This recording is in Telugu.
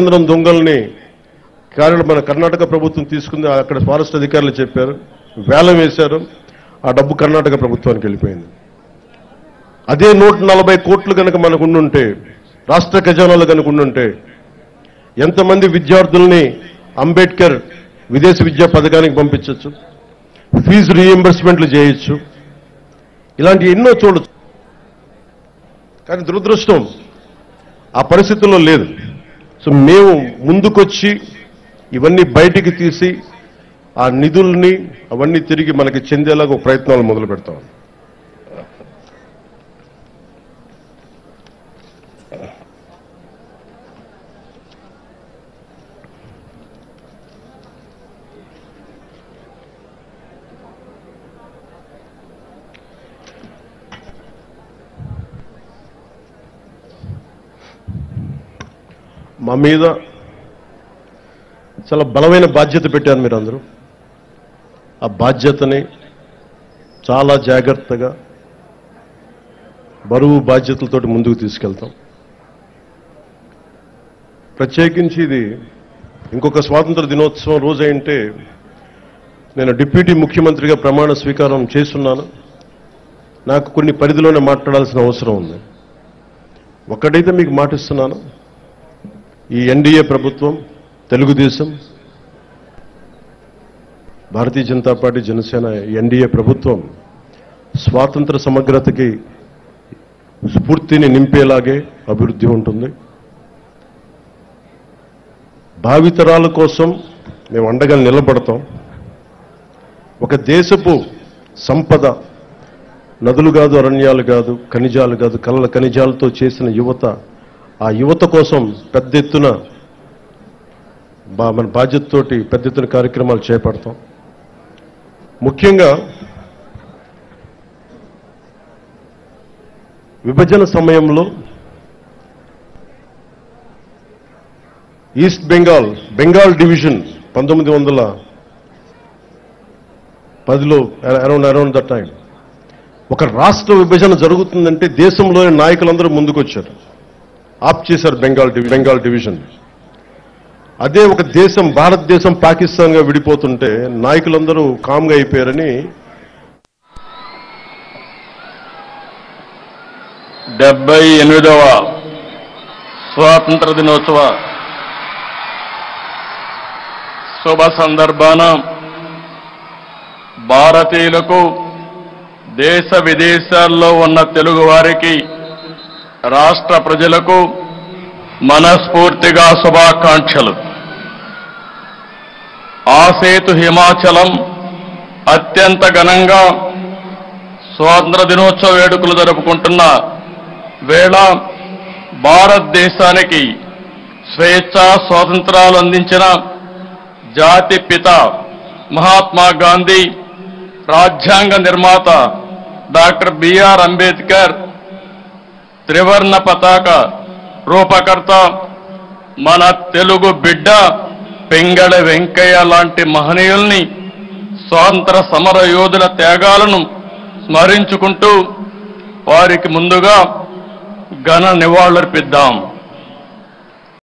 కేంద్రం దొంగల్ని మన కర్ణాటక ప్రభుత్వం తీసుకుంది. అక్కడ ఫారెస్ట్ అధికారులు చెప్పారు, వేలం వేశారు, ఆ డబ్బు కర్ణాటక ప్రభుత్వానికి వెళ్ళిపోయింది. అదే 140 కోట్లు కనుక మనకు ఉండుంటే, రాష్ట్ర ఖజానాలు కనుక ఉండుంటే ఎంతమంది విద్యార్థుల్ని అంబేద్కర్ విదేశీ విద్యా పథకానికి పంపించవచ్చు, ఫీజు రీఎంబర్స్మెంట్లు చేయొచ్చు, ఇలాంటి ఎన్నో చూడొచ్చు. కానీ దురదృష్టం ఆ పరిస్థితుల్లో లేదు. సో మేము ముందుకొచ్చి ఇవన్నీ బయటికి తీసి ఆ నిధుల్ని అవన్నీ తిరిగి మనకి చెందేలాగా ప్రయత్నాలు మొదలు పెడతాం. మా మీద చాలా బలమైన బాధ్యత పెట్టారు మీరందరూ. ఆ బాధ్యతని చాలా జాగ్రత్తగా బరువు బాధ్యతలతోటి ముందుకు తీసుకెళ్తాం. ప్రత్యేకించి ఇది ఇంకొక స్వాతంత్ర దినోత్సవం రోజు అయింటే నేను డిప్యూటీ ముఖ్యమంత్రిగా ప్రమాణ స్వీకారం చేస్తున్నాను. నాకు కొన్ని పరిధిలోనే మాట్లాడాల్సిన అవసరం ఉంది. ఒక్కటైతే మీకు మాటిస్తున్నాను, ఈ ఎన్డీఏ ప్రభుత్వం, తెలుగుదేశం, భారతీయ జనతా పార్టీ, జనసేన ఎన్డీఏ ప్రభుత్వం స్వాతంత్ర సమగ్రతకి స్ఫూర్తిని నింపేలాగే అభివృద్ధి ఉంటుంది. భావితరాల కోసం మేము అండగా నిలబడతాం. ఒక దేశపు సంపద నదులు కాదు, అరణ్యాలు కాదు, ఖనిజాలు కాదు, కళ్ళ ఖనిజాలతో చేసిన యువత, ఆ యువత కోసం పెద్ద ఎత్తున మన బాధ్యతతోటి పెద్ద ఎత్తున కార్యక్రమాలు చేపడతాం. ముఖ్యంగా విభజన సమయంలో ఈస్ట్ బెంగాల్ డివిజన్ 1910లో అరౌండ్ దట్ టైం ఒక రాష్ట్ర విభజన జరుగుతుందంటే దేశంలోని నాయకులందరూ ముందుకొచ్చారు, ఆప్ చేశారు బెంగాల్ డివిజన్. అదే ఒక దేశం, భారతదేశం పాకిస్తాన్గా విడిపోతుంటే నాయకులందరూ కామ్గా అయిపోయారని 78వ స్వాతంత్ర దినోత్సవ శుభ సందర్భాన భారతీయులకు, దేశ విదేశాల్లో ఉన్న తెలుగు వారికి, రాష్ట్ర ప్రజలకు మనస్ఫూర్తిగా శుభాకాంక్షలు. ఆసేతు హిమాచలం అత్యంత ఘనంగా స్వాతంత్ర దినోత్సవ వేడుకలు జరుపుకుంటున్న వేళ భారతదేశానికి స్వేచ్ఛా స్వాతంత్రాలు అందించిన జాతి పిత మహాత్మా గాంధీ, రాజ్యాంగ నిర్మాత డాక్టర్ బిఆర్ అంబేద్కర్, త్రివర్ణ పతాక రూపకర్త మన తెలుగు బిడ్డ పెంగళ వెంకయ్య లాంటి మహనీయుల్ని, స్వాతంత్ర సమర యోధుల త్యాగాలను స్మరించుకుంటూ వారికి ముందుగా ఘన నివాళులర్పిద్దాం.